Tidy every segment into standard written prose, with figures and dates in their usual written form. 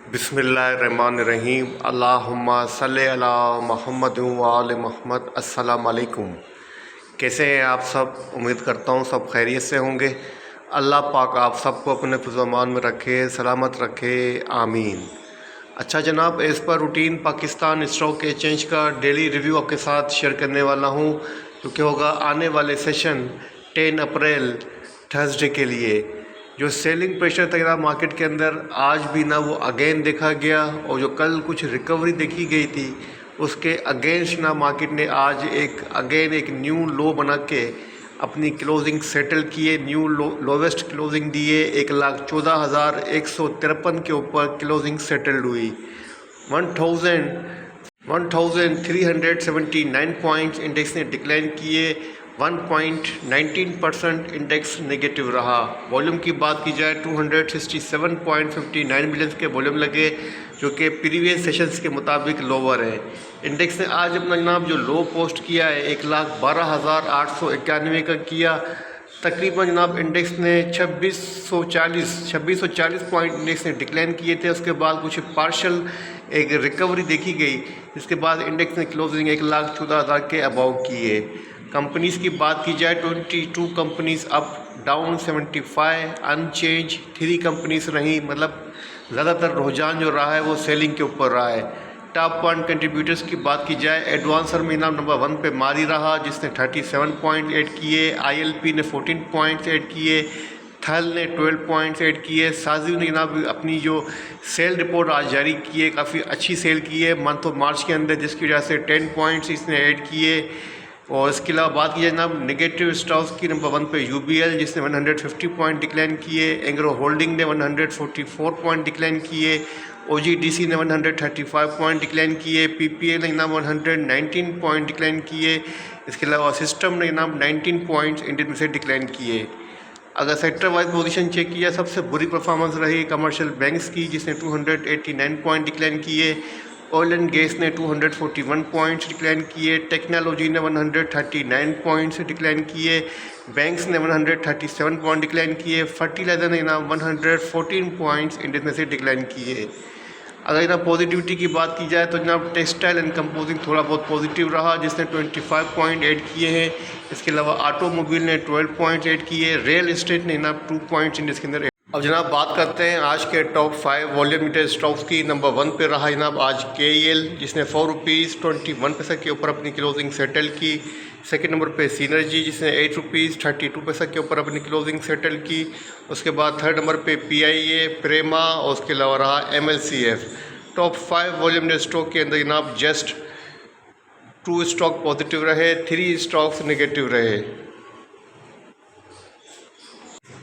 बिस्मिल्लाहिर्रहमानिर्रहीम। अल्लाहुम्मा सल्लि अला मुहम्मद व आले मोहम्मद। अस्सलाम वालेकुम। कैसे हैं आप सब? उम्मीद करता हूँ सब खैरियत से होंगे। अल्लाह पाक आप सबको अपने फ़िज़्ज़ो-अमान में रखे, सलामत रखे, आमीन। अच्छा जनाब, इस पर रूटीन पाकिस्तान स्टॉक एक्सचेंज का डेली रिव्यू आपके साथ शेयर करने वाला हूँ, क्योंकि होगा आने वाले सेशन 10 अप्रैल थर्सडे के लिए। जो सेलिंग प्रेशर था जनाब मार्केट के अंदर, आज भी ना वो अगेन देखा गया, और जो कल कुछ रिकवरी देखी गई थी उसके अगेंस्ट ना मार्केट ने आज एक न्यू लो बना के अपनी क्लोजिंग सेटल किए। न्यू लोवेस्ट क्लोजिंग दिए 1,14,153 के ऊपर क्लोजिंग सेटल्ड हुई। 1379 पॉइंट्स इंडेक्स ने डिक्लाइन किए। 1.19% इंडेक्स नेगेटिव रहा। वॉल्यूम की बात की जाए 267.59 मिलियन के वॉल्यूम लगे, जो कि प्रीवियस सेशंस के मुताबिक लोअर है। इंडेक्स ने आज अपना जनाब जो लो पोस्ट किया है 1,12,891 का किया। तकरीबन जनाब इंडेक्स ने 2640 पॉइंट इंडेक्स ने डिक्लाइन किए थे। उसके बाद कुछ पार्शल एक रिकवरी देखी गई, जिसके बाद इंडेक्स ने क्लोजिंग 1,14,000 के अबाव किए। कंपनीज़ की बात की जाए 22 companies up, down 75, unchanged 3 companies रहीं। मतलब ज़्यादातर रुझान जो रहा है वो सेलिंग के ऊपर रहा है। टॉप 1 कंट्रीब्यूटर्स की बात की जाए, एडवांसर में नाम नंबर 1 पे मारी रहा, जिसने 37 पॉइंट ऐड किए। ILP ने 14 पॉइंट्स ऐड किए। थल ने 12 पॉइंट्स ऐड किए। साजिव ने जनाब अपनी जो सेल रिपोर्ट आज जारी की है, काफ़ी अच्छी सेल की है मंथ ऑफ मार्च के अंदर, जिसकी वजह से 10 पॉइंट्स इसने ऐड किए। और इसके अलावा बात की जाए जनाब नेगेटिव स्टॉक्स की, नंबर 1 पे UBL जिसने 150 पॉइंट डिक्लाइन किए। एंग्रो होल्डिंग ने 144 पॉइंट डिक्लाइन किए। OGDC ने 135 पॉइंट डिक्लाइन किए। PPL ने जनाब 119 पॉइंट डिक्लाइन किए। इसके अलावा सिस्टम ने जनाब 19 पॉइंट्स इंडियन में से डिक्लाइन किए। अगर सेक्टर वाइज पोजीशन चेक किया, सबसे बुरी परफॉर्मेंस रही कमर्शियल बैंक्स की, जिसने 289 पॉइंट डिक्लाइन किए। ऑयल एंड गैस ने 241 पॉइंट्स डिक्लाइन किए। टेक्नोलॉजी ने 139 पॉइंट्स डिक्लाइन किए। बैंक्स ने 137 पॉइंट डिक्लाइन किए। फर्टिलाइजर ने ना 114 पॉइंट्स इंडेक्स में से डिक्लाइन किए। अगर जनाब पॉजिटिविटी की बात की जाए तो जनाब टेक्सटाइल एंड कंपोजिंग थोड़ा बहुत पॉजिटिव रहा, जिसने 25 पॉइंट ऐड किए हैं। इसके अलावा ऑटोमोबाइल ने 12 पॉइंट ऐड किए। रियल इस्टेट ने ना 2 पॉइंट्स इंडेक्स के अंदर। अब जनाब बात करते हैं आज के टॉप 5 वॉल्यूम मीटर स्टॉक्स की। नंबर 1 पे रहा जनाब आज KEL, जिसने 4 रुपीज़ 21 पैसे के ऊपर अपनी क्लोजिंग सेटल की। सेकंड नंबर पे सिनर्जी, जिसने 8 रुपीज़ 32 पैसे के ऊपर अपनी क्लोजिंग सेटल की। उसके बाद थर्ड नंबर पे PIA, प्रेमा, और उसके अलावा रहा MLCF। Top 5 volume meter stock के अंदर जनाब जस्ट 2 स्टॉक पॉजिटिव रहे, 3 स्टॉक्स नेगेटिव रहे।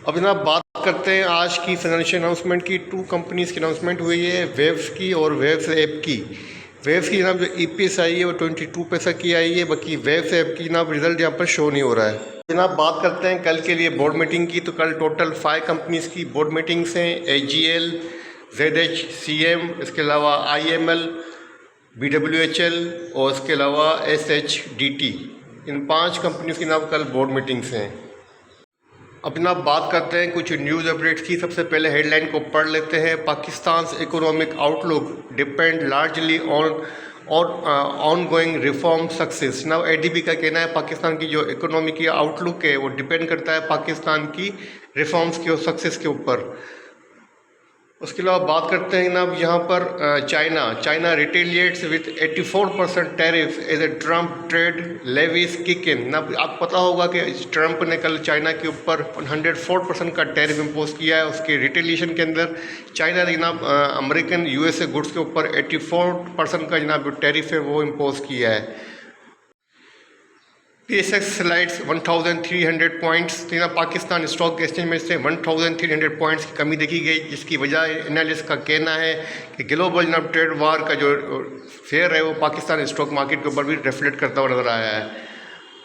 अब जनाब बात करते हैं आज की फाइनेंशियल अनाउंसमेंट की। 2 कंपनीज़ की अनाउंसमेंट हुई है, वेव्स की और वेव्स ऐप की। वेव्स की जनाब जो EPS आई है वो 22 पैसा की आई है, बाकी वेव्स ऐप की जनाब रिजल्ट यहाँ पर शो नहीं हो रहा है। जनाब बात करते हैं कल के लिए बोर्ड मीटिंग की, तो कल टोटल 5 कंपनीज़ की बोर्ड मीटिंग्स हैं। AGL, ZHCM, इसके अलावा IML, BWHL और इसके अलावा SHDT। इन 5 कंपनीज़ की जनाब कल बोर्ड मीटिंग्स हैं। अब जनाब बात करते हैं कुछ न्यूज़ अपडेट्स की। सबसे पहले हेडलाइन को पढ़ लेते हैं। Pakistan economic outlook depend largely on going reform success. जनाब ADB का कहना है पाकिस्तान की जो इकोनॉमी की आउटलुक है वो डिपेंड करता है पाकिस्तान की रिफॉर्म्स की और सक्सेस के ऊपर। उसके अलावा बात करते हैं जनाब यहाँ पर China retaliates with 84% tariff as a Trump trade levies kick in. जनाब आपको पता होगा कि ट्रम्प ने कल चाइना के ऊपर 104% का टैरिफ इम्पोज किया है। उसके रिटेलिएशन के अंदर चाइना ने जनाब अमेरिकन USA गुड्स के ऊपर 84% का जनाब टैरिफ है वो इम्पोज किया है। PSX slides 1300 points. Pakistan stock exchange में से 1300 पॉइंट्स की कमी देखी गई, जिसकी वजह एनालिस्ट का कहना है कि ग्लोबल जनाब ट्रेड वार का जो फेयर है वो पाकिस्तान स्टॉक मार्केट के ऊपर भी रिफ्लेक्ट करता हुआ नजर आया है।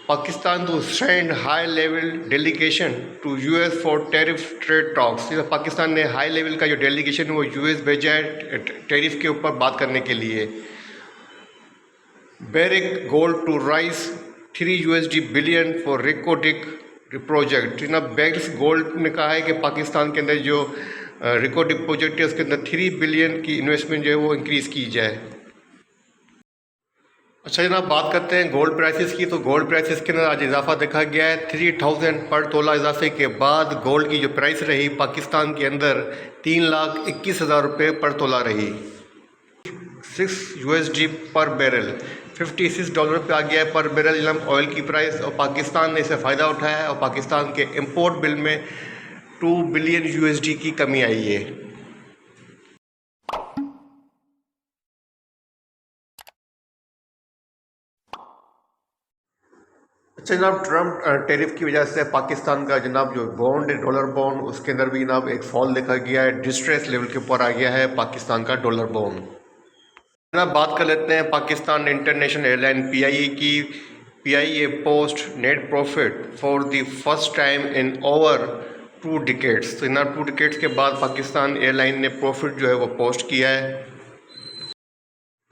Pakistan to send high level delegation to US for tariff trade talks. Pakistan ने हाई लेवल का जो डेलीगेशन है वो US भेजा है टैरिफ के ऊपर बात करने के लिए। बेरिक gold to rice $3 billion for रिकोडिक project. जनाब बैग्स गोल्ड ने कहा है कि पाकिस्तान के अंदर जो रिको डिपॉजिट है उसके अंदर 3 बिलियन की इन्वेस्टमेंट जो है वो इंक्रीज़ की जाए। अच्छा जनाब, बात करते हैं गोल्ड प्राइसेस की। तो गोल्ड प्राइसेस के अंदर आज इजाफा देखा गया है। 3000 पर तोला इजाफे के बाद गोल्ड की जो प्राइस रही पाकिस्तान के अंदर 3,21,000 रुपये पर तोला रही। 6 USD पर बैरल, $56 पे आ गया है पर बैरल जनाब ऑयल की प्राइस। और पाकिस्तान ने इससे फ़ायदा उठाया है और पाकिस्तान के इम्पोर्ट बिल में 2 बिलियन USD की कमी आई है। अच्छा जनाब, ट्रम्प टैरिफ की वजह से पाकिस्तान का जनाब जो बॉन्ड है डॉलर बॉन्ड, उसके अंदर भी जनाब एक फॉल देखा गया है। डिस्ट्रेस लेवल के ऊपर आ गया है पाकिस्तान का डॉलर बॉन्ड। जनाब बात कर लेते हैं पाकिस्तान इंटरनेशनल एयरलाइन PIA की। PIA post net profit for the first time in over 2 decades. तो जनाब 2 डिकेट्स के बाद पाकिस्तान एयरलाइन ने प्रॉफिट जो है वो पोस्ट किया है।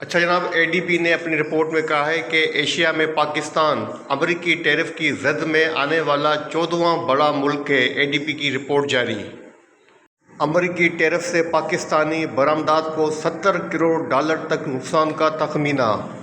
अच्छा जनाब, ADB ने अपनी रिपोर्ट में कहा है कि एशिया में पाकिस्तान अमरीकी टैरिफ की जद में आने वाला 14वां बड़ा मुल्क है। ADB की रिपोर्ट जारी। अमरीकी टैरिफ से पाकिस्तानी बरामदात को $70 करोड़ तक नुकसान का तखमीना।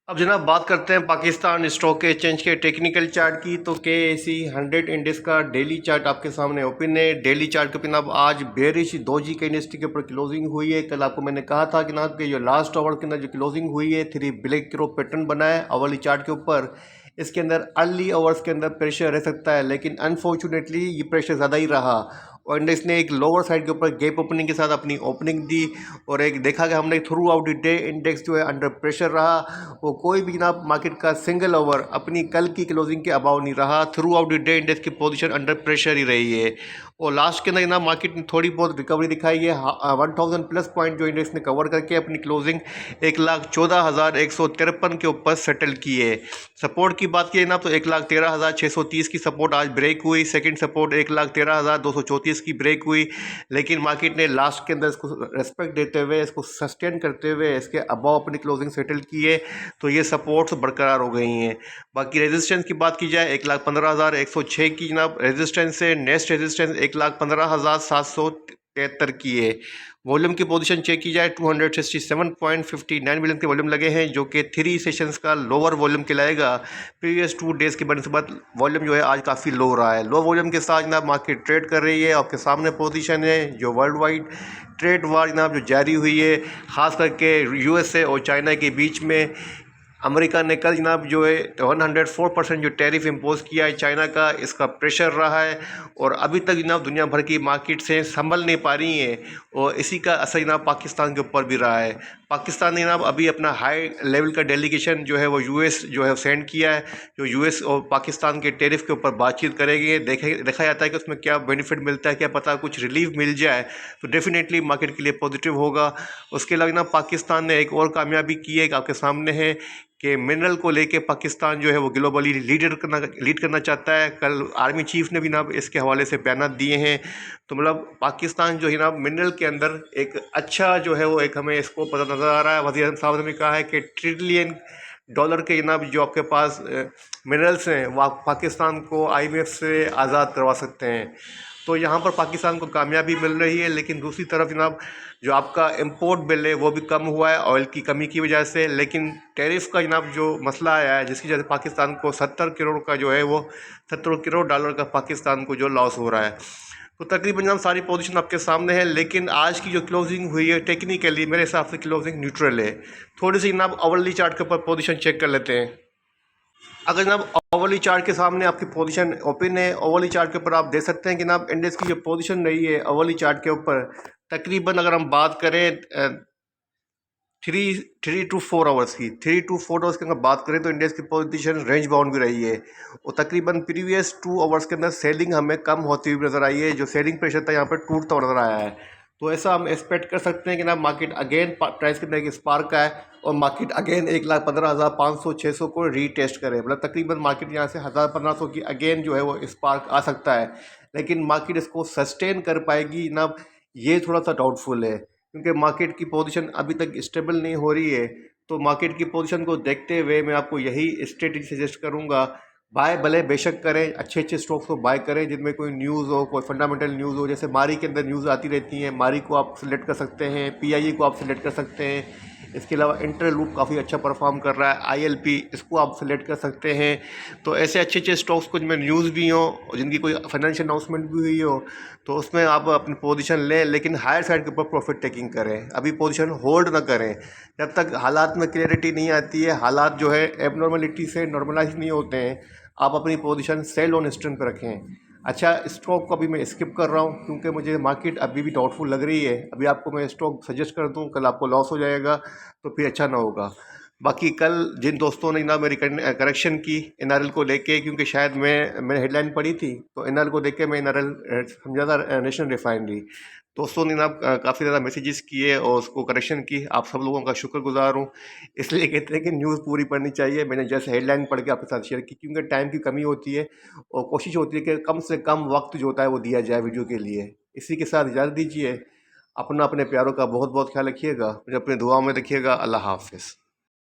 अब जनाब बात करते हैं पाकिस्तान स्टॉक एक्सचेंज के टेक्निकल चार्ट की। तो KSE 100 इंडेक्स का डेली चार्ट आपके सामने ओपन है। डेली चार्ट के जनाब आज बेरिश दोजी के इंडस्ट्री के ऊपर क्लोजिंग हुई है। कल आपको मैंने कहा था कि जनाब कि जो लास्ट आवर के अंदर जो क्लोजिंग हुई है 3 ब्लैक रो पैटर्न बना है अवली चार्ट के ऊपर। इसके अंदर अर्ली आवर्स के अंदर प्रेशर रह सकता है, लेकिन अनफॉर्चुनेटली ये प्रेशर ज़्यादा ही रहा और इंडेक्स ने एक लोअर साइड के ऊपर गैप ओपनिंग के साथ अपनी ओपनिंग दी। और एक देखा कि हमने through out the day index जो है अंडर प्रेशर रहा। वो कोई भी जनाब मार्केट का सिंगल ओवर अपनी कल की क्लोजिंग के अबाव नहीं रहा। Through out the day index की पोजीशन अंडर प्रेशर ही रही है। और लास्ट के अंदर जनाब मार्केट ने थोड़ी बहुत रिकवरी दिखाई है। 1000 प्लस पॉइंट जो इंडेक्स ने कवर करके अपनी क्लोजिंग 1,14,153 के ऊपर सेटल की है। सपोर्ट की बात की जनाब तो 1,13,630 की सपोर्ट आज ब्रेक हुई। सेकंड सपोर्ट 1,13,234 की ब्रेक हुई। लेकिन मार्केट ने लास्ट के अंदर इसको रेस्पेक्ट देते हुए इसको सस्टेन करते हुए इसके अबाव अपनी क्लोजिंग सेटल की है। तो ये सपोर्ट्स बरकरार हो गई हैं। बाकी रेजिस्टेंस की बात की जाए 1,15,106 की जनाब रेजिस्टेंस है। नेक्स्ट रेजिस्टेंस 1,15,773 की है। वॉल्यूम की पोजीशन चेक की जाए 267.59 मिलियन के वॉल्यूम लगे हैं, जो कि 3 सेशंस का लोअर वॉल्यूम कहलाएगा। प्रीवियस 2 डेज़ के बनस्बत वॉल्यूम जो है आज काफ़ी लो रहा है। लो वॉल्यूम के साथ जनाब मार्केट ट्रेड कर रही है। आपके सामने पोजीशन है जो वर्ल्ड वाइड ट्रेड वार जनाब जो जारी हुई है, ख़ास करके USA और चाइना के बीच में। अमेरिका ने कल जनाब जो है 104% जो टैरिफ इम्पोज किया है चाइना का, इसका प्रेशर रहा है और अभी तक जनाब दुनिया भर की मार्केट से संभल नहीं पा रही हैं और इसी का असर जनाब पाकिस्तान के ऊपर भी रहा है। पाकिस्तान ने जनाब अभी अपना हाई लेवल का डेलीगेशन जो है वो US जो है सेंड किया है, जो US और पाकिस्तान के टैरिफ के ऊपर बातचीत करेंगे। देखा जाता है कि उसमें क्या बेनिफिट मिलता है, क्या पता कुछ रिलीफ मिल जाए तो डेफिनेटली मार्केट के लिए पॉजिटिव होगा। उसके अलावा जनाब पाकिस्तान ने एक और कामयाबी की है, आपके सामने है कि मिनरल को लेके पाकिस्तान जो है वो ग्लोबली लीड करना चाहता है। कल आर्मी चीफ ने भी ना इसके हवाले से बयान दिए हैं। तो मतलब पाकिस्तान जो है ना मिनरल के अंदर एक अच्छा जो है वो एक हमें इसको पता नज़र आ रहा है। वज़ीर साहब ने भी कहा है कि $1 ट्रिलियन के जनाब जो आपके पास मिनरल्स हैं वो आप पाकिस्तान को IMF से आज़ाद करवा सकते हैं। तो यहाँ पर पाकिस्तान को कामयाबी मिल रही है। लेकिन दूसरी तरफ जनाब जो आपका इंपोर्ट बिल है वो भी कम हुआ है ऑयल की कमी की वजह से। लेकिन टैरिफ का जनाब जो मसला आया है जिसकी वजह से पाकिस्तान को 70 करोड़ का जो है वो $70 करोड़ का पाकिस्तान को जो लॉस हो रहा है। तो तकरीबन जनाब सारी पोजीशन आपके सामने है। लेकिन आज की जो क्लोजिंग हुई है टेक्निकली मेरे हिसाब से क्लोजिंग न्यूट्रल है। थोड़ी सी जनाब अवरली चार्ट के ऊपर पोजीशन चेक कर लेते हैं। अगर जनाब ओवरली चार्ट के सामने आपकी पोजीशन ओपन है, ओवरली चार्ट के ऊपर आप देख सकते हैं कि जनाब इंडेक्स की जो पोजीशन रही है ओवरली चार्ट के ऊपर तकरीबन अगर हम बात करें 3 to 4 आवर्स की, 3 to 4 आवर्स के अंदर बात करें तो इंडेक्स की पोजीशन रेंज बाउंड भी रही है और तकरीबन प्रीवियस 2 आवर्स के अंदर सेलिंग हमें कम होती हुई नज़र आई है। जो सेलिंग प्रेशर था यहाँ पर टूटता हुआ नज़र आया है। तो ऐसा हम एक्सपेक्ट कर सकते हैं कि ना मार्केट अगेन प्राइस के अंदर एक स्पार्क है और मार्केट अगेन 1,15,500-600 को रीटेस्ट करे। मतलब तकरीबन मार्केट यहाँ से 1,000-1,500 की अगेन जो है वो स्पार्क आ सकता है। लेकिन मार्केट इसको सस्टेन कर पाएगी ना, ये थोड़ा सा डाउटफुल है क्योंकि मार्केट की पोजीशन अभी तक स्टेबल नहीं हो रही है। तो मार्केट की पोजीशन को देखते हुए मैं आपको यही स्ट्रेटजी सजेस्ट करूंगा बाय भले बेशक करें, अच्छे अच्छे स्टॉक्स को बाय करें जिनमें कोई न्यूज़ हो, कोई फंडामेंटल न्यूज़ हो। जैसे मारी के अंदर न्यूज़ आती रहती हैं, मारी को आप सिलेक्ट कर सकते हैं, पीआईई को आप सिलेक्ट कर सकते हैं। इसके अलावा इंटरलूप काफ़ी अच्छा परफॉर्म कर रहा है, आईएलपी इसको आप सिलेक्ट कर सकते हैं। तो ऐसे अच्छे अच्छे स्टॉक्स को जिनमें न्यूज़ भी हो और जिनकी कोई फाइनेंशियल अनाउंसमेंट भी हुई हो, तो उसमें आप अपनी पोजीशन लें, लेकिन हायर साइड के ऊपर प्रॉफिट टेकिंग करें। अभी पोजीशन होल्ड ना करें जब तक हालात में क्लियरिटी नहीं आती है, हालात जो है एबनॉर्मलिटी से नॉर्मलाइज नहीं होते हैं। आप अपनी पोजीशन सेल ऑन स्ट्रेंथ पर रखें। अच्छा, स्टॉक को अभी मैं स्किप कर रहा हूँ क्योंकि मुझे मार्केट अभी भी डाउटफुल लग रही है। अभी आपको मैं स्टॉक सजेस्ट कर दूँ, कल आपको लॉस हो जाएगा तो फिर अच्छा ना होगा। बाकी कल जिन दोस्तों ने ना मेरी करेक्शन की एनआरएल को लेके, क्योंकि शायद मैंने हेडलाइन पढ़ी थी तो एनआरएल को देख के मैं एनआरएल समझा था नेशनल रिफाइनरी। दोस्तों ने ना काफ़ी ज़्यादा मैसेजेस किए और उसको करेक्शन की, आप सब लोगों का शुक्रगुजार हूँ। इसलिए कहते हैं कि न्यूज़ पूरी पढ़नी चाहिए। मैंने जैसे हेडलाइन पढ़ के आपके साथ शेयर की क्योंकि टाइम की कमी होती है और कोशिश होती है कि कम से कम वक्त जो होता है वो दिया जाए वीडियो के लिए। इसी के साथ इजाज़त दीजिए। अपना अपने प्यारों का बहुत बहुत ख्याल रखिएगा, मुझे अपने दुआओं में रखिएगा। अल्लाह हाफ़िज़।